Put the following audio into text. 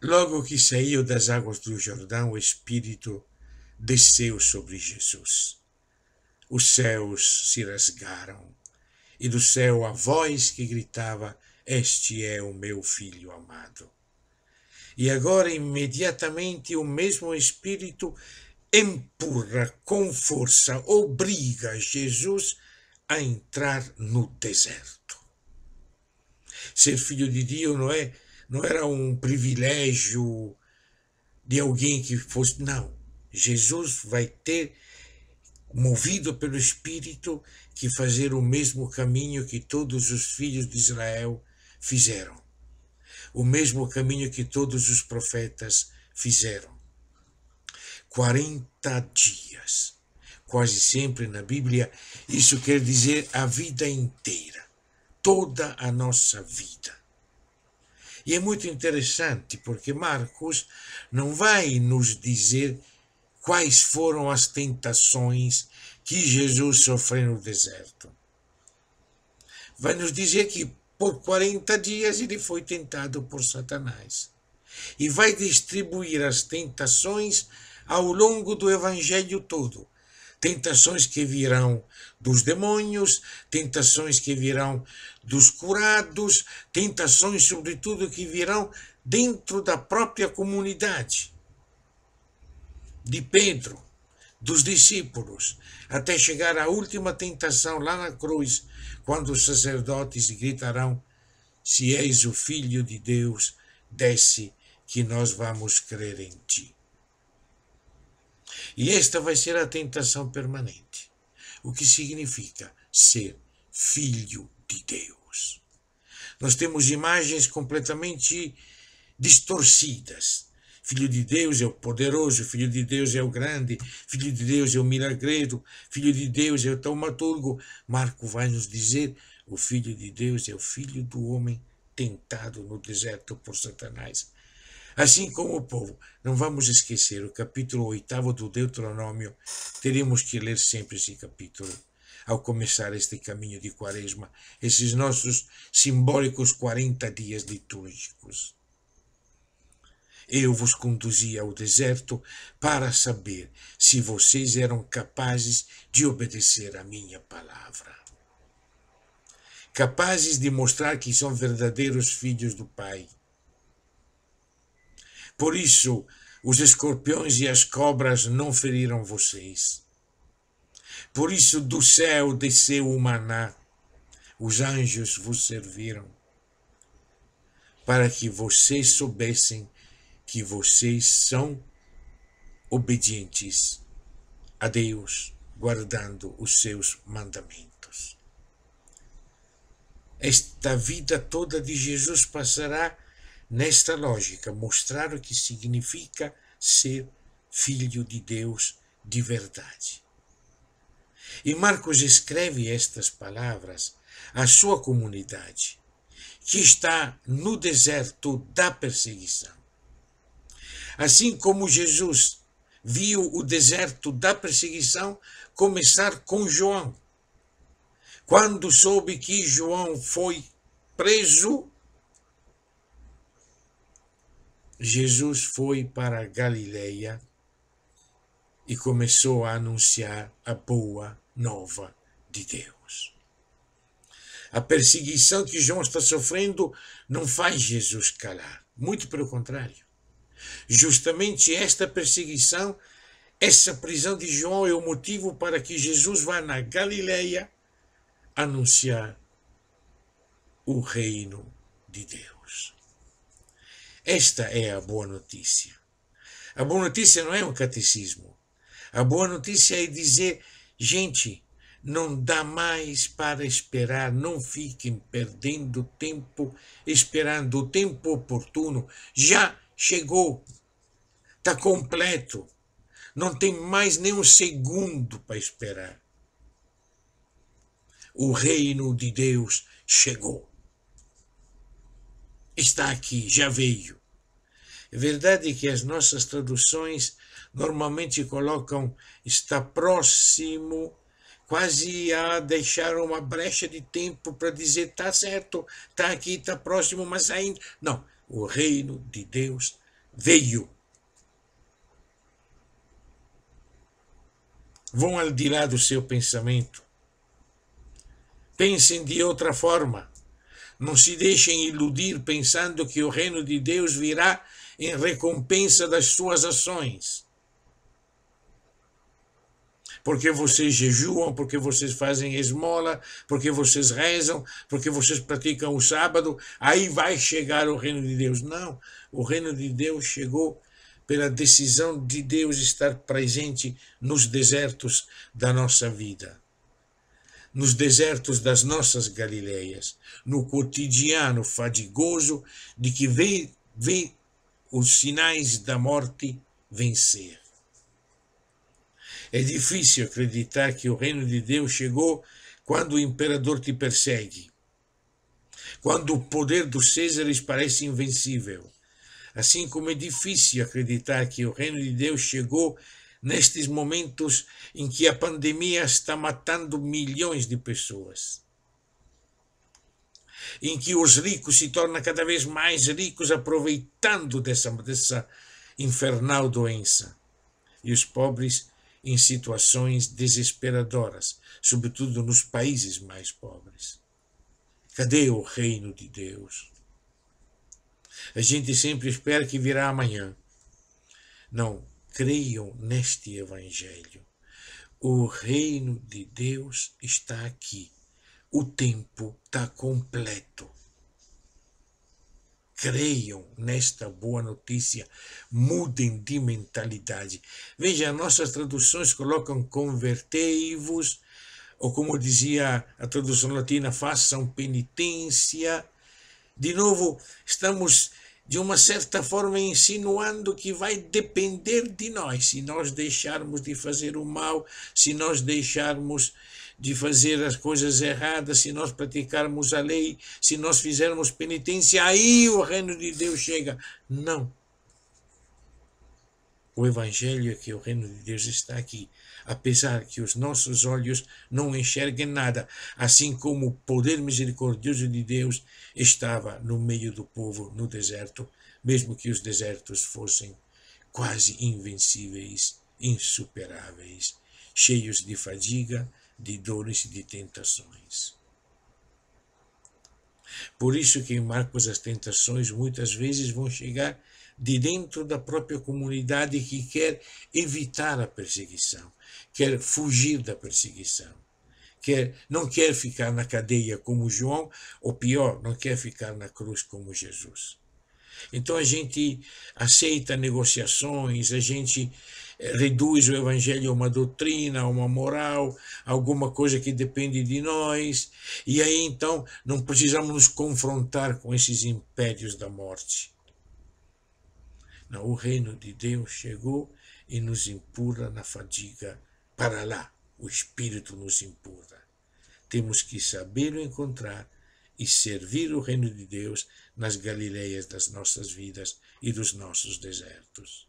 Logo que saiu das águas do Jordão, o Espírito desceu sobre Jesus. Os céus se rasgaram, e do céu a voz que gritava: Este é o meu Filho amado. E agora, imediatamente, o mesmo Espírito empurra com força, obriga Jesus a entrar no deserto. Ser filho de Deus não era um privilégio de alguém que fosse, não. Jesus vai ter, movido pelo Espírito, que fazer o mesmo caminho que todos os filhos de Israel fizeram. O mesmo caminho que todos os profetas fizeram. 40 dias. Quase sempre na Bíblia, isso quer dizer a vida inteira. Toda a nossa vida. E é muito interessante, porque Marcos não vai nos dizer quais foram as tentações que Jesus sofreu no deserto. Vai nos dizer que por 40 dias ele foi tentado por Satanás. E vai distribuir as tentações ao longo do evangelho todo. Tentações que virão dos demônios, tentações que virão dos curados, tentações, sobretudo, que virão dentro da própria comunidade de Pedro, dos discípulos, até chegar à última tentação lá na cruz, quando os sacerdotes gritarão: se és o Filho de Deus, desce, que nós vamos crer em ti. E esta vai ser a tentação permanente, o que significa ser filho de Deus. Nós temos imagens completamente distorcidas. Filho de Deus é o poderoso, Filho de Deus é o grande, Filho de Deus é o milagreiro, Filho de Deus é o taumaturgo. Marco vai nos dizer: o Filho de Deus é o filho do homem tentado no deserto por Satanás. Assim como o povo, não vamos esquecer o capítulo 8 do Deuteronômio, teremos que ler sempre esse capítulo, ao começar este caminho de Quaresma, esses nossos simbólicos 40 dias litúrgicos. Eu vos conduzi ao deserto para saber se vocês eram capazes de obedecer à minha palavra. Capazes de mostrar que são verdadeiros filhos do Pai. Por isso, os escorpiões e as cobras não feriram vocês. Por isso, do céu desceu o maná. Os anjos vos serviram. Para que vocês soubessem que vocês são obedientes a Deus, guardando os seus mandamentos. Esta vida toda de Jesus passará nesta lógica, mostrar o que significa ser filho de Deus de verdade. E Marcos escreve estas palavras à sua comunidade, que está no deserto da perseguição. Assim como Jesus viu o deserto da perseguição começar com João. Quando soube que João foi preso, Jesus foi para a Galileia e começou a anunciar a boa nova de Deus. A perseguição que João está sofrendo não faz Jesus calar, muito pelo contrário. Justamente esta perseguição, essa prisão de João é o motivo para que Jesus vá na Galileia anunciar o reino de Deus. Esta é a boa notícia. A boa notícia não é um catecismo. A boa notícia é dizer: gente, não dá mais para esperar, não fiquem perdendo tempo esperando o tempo oportuno. Já chegou, está completo, não tem mais nem um segundo para esperar. O reino de Deus chegou. Está aqui, já veio. É verdade que as nossas traduções normalmente colocam está próximo, quase a deixar uma brecha de tempo para dizer está certo, está aqui, está próximo, mas ainda... Não, o reino de Deus veio. Vão ao de lá do seu pensamento. Pensem de outra forma. Não se deixem iludir pensando que o reino de Deus virá em recompensa das suas ações. Porque vocês jejuam, porque vocês fazem esmola, porque vocês rezam, porque vocês praticam o sábado, aí vai chegar o reino de Deus. Não, o reino de Deus chegou pela decisão de Deus estar presente nos desertos da nossa vida, nos desertos das nossas Galileias, no cotidiano fadigoso de que vê os sinais da morte vencer. É difícil acreditar que o reino de Deus chegou quando o imperador te persegue, quando o poder dos Césares parece invencível. Assim como é difícil acreditar que o reino de Deus chegou nestes momentos em que a pandemia está matando milhões de pessoas, em que os ricos se tornam cada vez mais ricos aproveitando dessa infernal doença, e os pobres em situações desesperadoras, sobretudo nos países mais pobres. Cadê o reino de Deus? A gente sempre espera que virá amanhã. Não, creiam neste Evangelho. O reino de Deus está aqui. O tempo está completo. Creiam nesta boa notícia, mudem de mentalidade. Veja, nossas traduções colocam convertei-vos, ou como dizia a tradução latina, façam penitência. De novo, estamos de uma certa forma insinuando que vai depender de nós, se nós deixarmos de fazer o mal, se nós deixarmos de fazer as coisas erradas, se nós praticarmos a lei, se nós fizermos penitência, aí o reino de Deus chega. Não. O Evangelho é que o reino de Deus está aqui, apesar que os nossos olhos não enxerguem nada, assim como o poder misericordioso de Deus estava no meio do povo no deserto, mesmo que os desertos fossem quase invencíveis, insuperáveis, cheios de fadiga, de dores e de tentações. Por isso que em Marcos as tentações muitas vezes vão chegar de dentro da própria comunidade que quer evitar a perseguição, quer fugir da perseguição, não quer ficar na cadeia como João, ou pior, não quer ficar na cruz como Jesus. Então a gente aceita negociações, a gente reduz o Evangelho a uma doutrina, a uma moral, a alguma coisa que depende de nós, e aí então não precisamos nos confrontar com esses impérios da morte. Não, o reino de Deus chegou e nos empurra na fadiga para lá. O Espírito nos empurra. Temos que saber o encontrar e servir o reino de Deus nas Galileias das nossas vidas e dos nossos desertos.